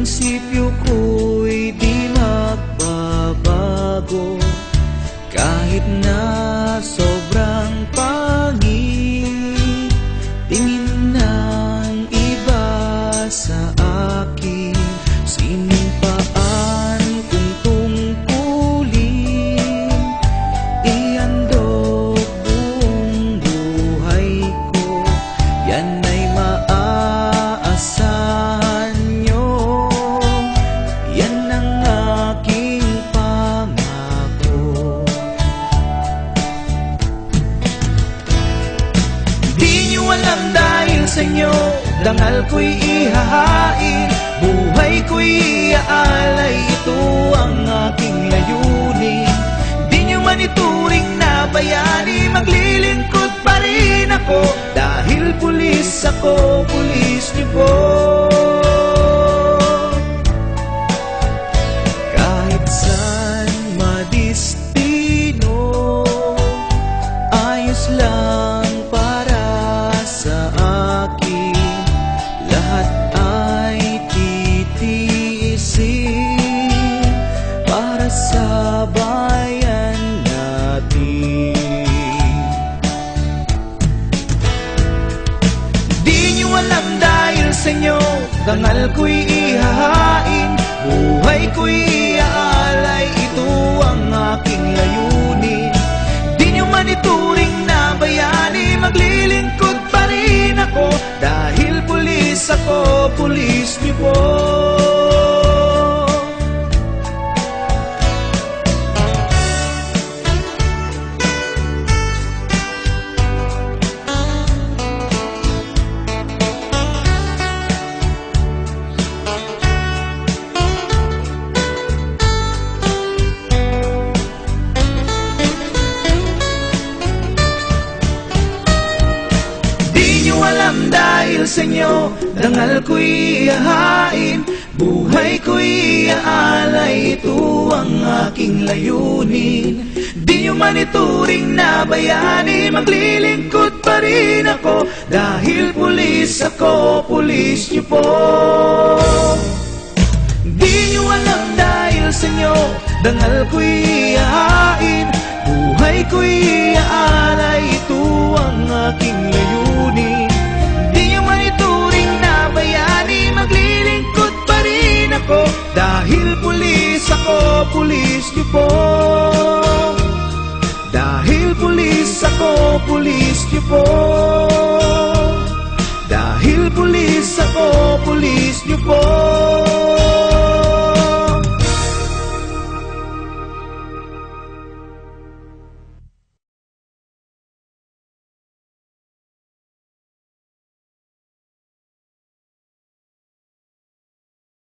prinsipyo ko'y di magbabago, kahit na sobrang pangit tingin ng iba sa akin. Sinimpaan kung tungkulin, iandog buong buhay ko. Yan ay maaasahan nyo, yan ang aking pangako. Di nyo alam dahil sa inyo, dangal ko'y ihahain, buhay ko'y iaalay, ito ang aking layunin. Di nyo man ituring na bayani, maglilingkod pa rin ako, dahil pulis ako, pulis niyo po. Kahit saan madistino, ayos lang para sa akin. Lahat ay titiisin para sa bayan natin. Di nyo alam dahil sa inyo, dangal ko'y ihahain, buhay ko'y iaalay, ito ang aking layunin. Di nyo man ituring na bayani, maglilingkod pa rin ako, dahil pulis ako, pulis niyo po. Alam dahil sa inyo, dangal ko'y ihahain, buhay ko'y iaalay, ito ang aking layunin. Di nyo man ituring na bayani, maglilingkod pa rin ako, dahil pulis ako, pulis niyo po. Di nyo alam dahil sa inyo, dangal ko'y ihahain, buhay ko'y iaalay, ito ang aking layunin. Maglilingkod pa rin ako, dahil pulis ako, pulis niyo po. Dahil pulis ako, pulis niyo po. Dahil pulis ako, pulis niyo po.